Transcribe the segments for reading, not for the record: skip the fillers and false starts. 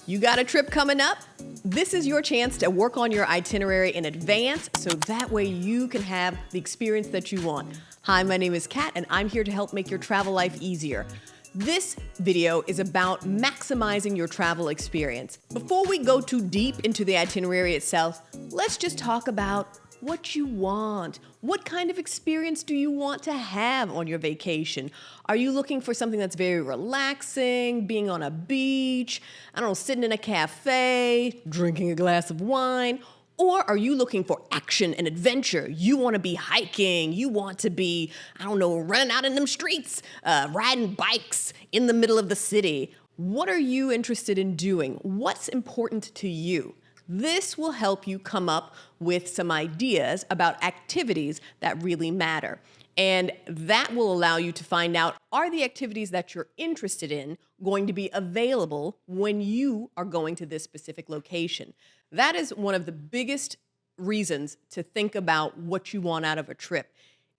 You got a trip coming up? This is your chance to work on your itinerary in advance so that way you can have the experience that you want. Hi, my name is Kat and I'm here to help make your travel life easier. This video is about maximizing your travel experience. Before we go too deep into the itinerary itself, let's just talk about what you want. What kind of experience do you want to have on your vacation? Are you looking for something that's very relaxing, being on a beach, I don't know, sitting in a cafe, drinking a glass of wine? Or are you looking for action and adventure? You want to be hiking, you want to be, I don't know, running out in them streets, riding bikes in the middle of the city. What are you interested in doing? What's important to you? This will help you come up with some ideas about activities that really matter. And that will allow you to find out, are the activities that you're interested in going to be available when you are going to this specific location? That is one of the biggest reasons to think about what you want out of a trip.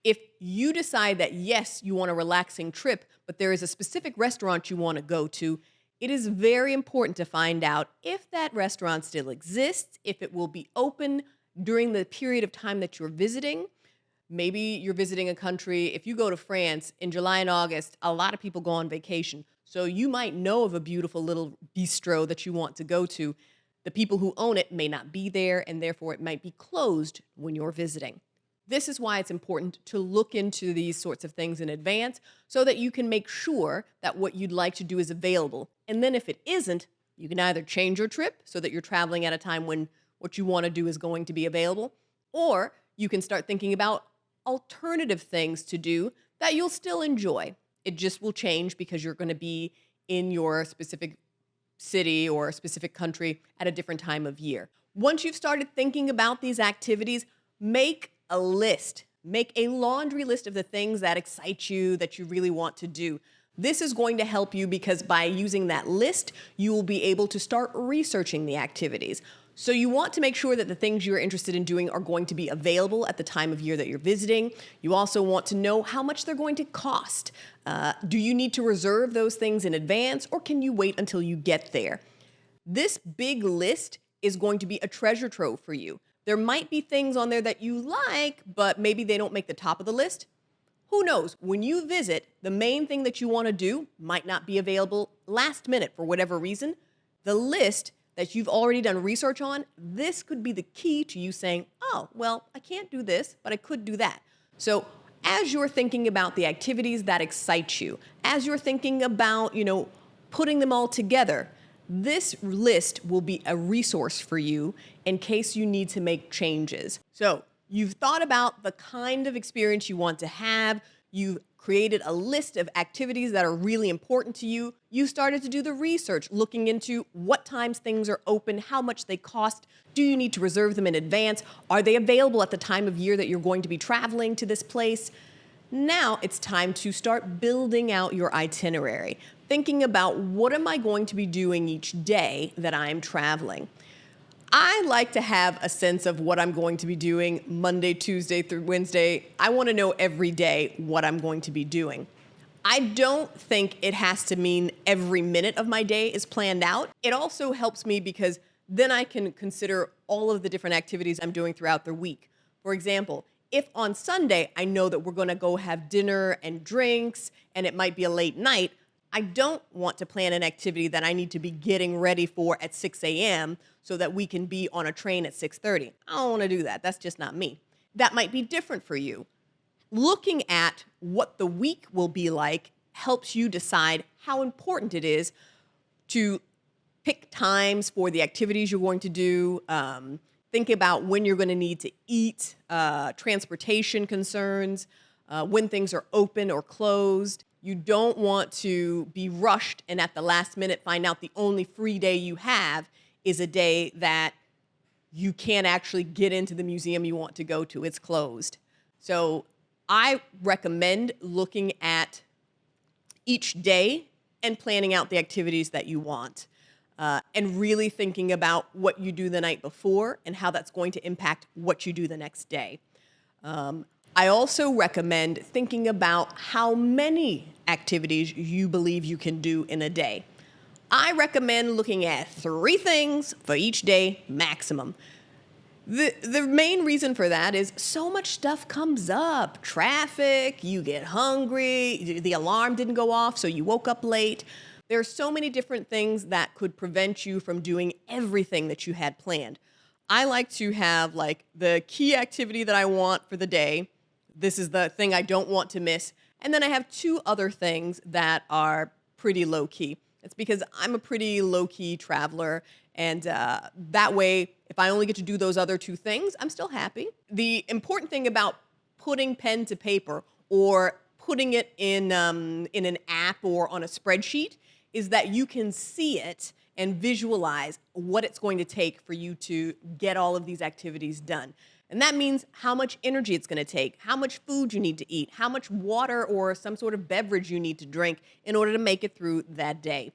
If you decide that, yes, you want a relaxing trip, but there is a specific restaurant you want to go to, it is very important to find out if that restaurant still exists, if it will be open during the period of time that you're visiting. Maybe you're visiting a country. If you go to France in July and August, a lot of people go on vacation. So you might know of a beautiful little bistro that you want to go to. The people who own it may not be there, and therefore it might be closed when you're visiting. This is why it's important to look into these sorts of things in advance so that you can make sure that what you'd like to do is available. And then if it isn't, you can either change your trip so that you're traveling at a time when what you want to do is going to be available, or you can start thinking about alternative things to do that you'll still enjoy. It just will change because you're going to be in your specific city or a specific country at a different time of year. Once you've started thinking about these activities, make a list. Make a laundry list of the things that excite you, that you really want to do. This is going to help you because by using that list, you will be able to start researching the activities. So you want to make sure that the things you're interested in doing are going to be available at the time of year that you're visiting. You also want to know how much they're going to cost. Do you need to reserve those things in advance, or can you wait until you get there? This big list is going to be a treasure trove for you. There might be things on there that you like, but maybe they don't make the top of the list. Who knows? When you visit, the main thing that you want to do might not be available last minute for whatever reason. The list that you've already done research on, this could be the key to you saying, oh, well, I can't do this, but I could do that. So as you're thinking about the activities that excite you, as you're thinking about, putting them all together, this list will be a resource for you in case you need to make changes. So you've thought about the kind of experience you want to have. You've created a list of activities that are really important to you. You started to do the research, looking into what times things are open, how much they cost. Do you need to reserve them in advance? Are they available at the time of year that you're going to be traveling to this place? Now it's time to start building out your itinerary, thinking about what am I going to be doing each day that I'm traveling. I like to have a sense of what I'm going to be doing Monday, Tuesday through Wednesday. I want to know every day what I'm going to be doing. I don't think it has to mean every minute of my day is planned out. It also helps me because then I can consider all of the different activities I'm doing throughout the week. For example, if on Sunday I know that we're going to go have dinner and drinks and it might be a late night, I don't want to plan an activity that I need to be getting ready for at 6 a.m. so that we can be on a train at 6:30. I don't want to do that. That's just not me. That might be different for you. Looking at what the week will be like helps you decide how important it is to pick times for the activities you're going to do, think about when you're going to need to eat, transportation concerns, when things are open or closed. You don't want to be rushed and at the last minute find out the only free day you have is a day that you can't actually get into the museum you want to go to. It's closed. So I recommend looking at each day and planning out the activities that you want. And really thinking about what you do the night before and how that's going to impact what you do the next day. I also recommend thinking about how many activities you believe you can do in a day. I recommend looking at 3 things for each day maximum. The main reason for that is so much stuff comes up. Traffic, you get hungry, the alarm didn't go off, so you woke up late. There are so many different things that could prevent you from doing everything that you had planned. I like to have like the key activity that I want for the day. This is the thing I don't want to miss. And then I have 2 other things that are pretty low key. It's because I'm a pretty low key traveler. And that way, if I only get to do those other 2 things, I'm still happy. The important thing about putting pen to paper or putting it in an app or on a spreadsheet is that you can see it and visualize what it's going to take for you to get all of these activities done. And that means how much energy it's going to take, how much food you need to eat, how much water or some sort of beverage you need to drink in order to make it through that day.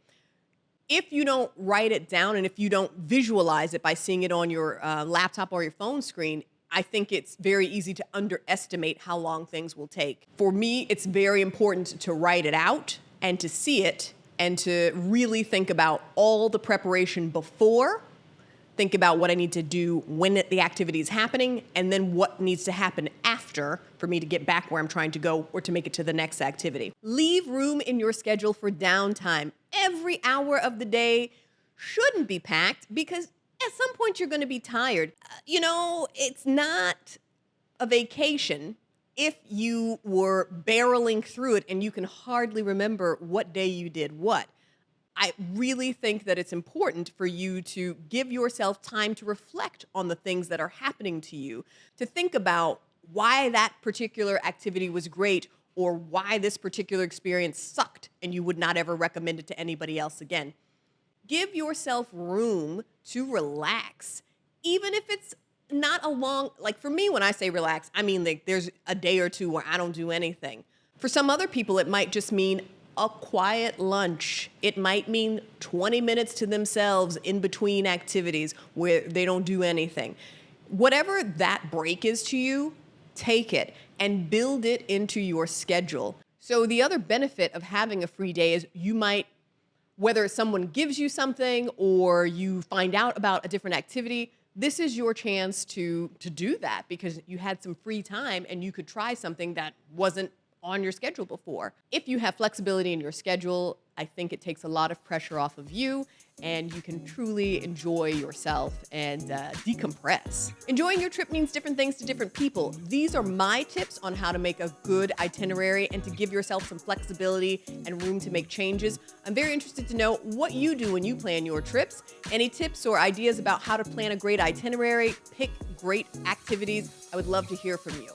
If you don't write it down and if you don't visualize it by seeing it on your laptop or your phone screen, I think it's very easy to underestimate how long things will take. For me, it's very important to write it out and to see it and to really think about all the preparation before, think about what I need to do when the activity is happening, and then what needs to happen after for me to get back where I'm trying to go or to make it to the next activity. Leave room in your schedule for downtime. Every hour of the day shouldn't be packed because at some point you're going to be tired. It's not a vacation if you were barreling through it and you can hardly remember what day you did what. I really think that it's important for you to give yourself time to reflect on the things that are happening to you, to think about why that particular activity was great or why this particular experience sucked and you would not ever recommend it to anybody else again. Give yourself room to relax, even if it's not a long, like for me, when I say relax, I mean like there's a day or 2 where I don't do anything. For some other people, it might just mean a quiet lunch. It might mean 20 minutes to themselves in between activities where they don't do anything. Whatever that break is to you, take it and build it into your schedule. So the other benefit of having a free day is you might, whether someone gives you something or you find out about a different activity, this is your chance to do that because you had some free time and you could try something that wasn't on your schedule before. If you have flexibility in your schedule, I think it takes a lot of pressure off of you and you can truly enjoy yourself and decompress. Enjoying your trip means different things to different people. These are my tips on how to make a good itinerary and to give yourself some flexibility and room to make changes. I'm very interested to know what you do when you plan your trips. Any tips or ideas about how to plan a great itinerary, pick great activities? I would love to hear from you.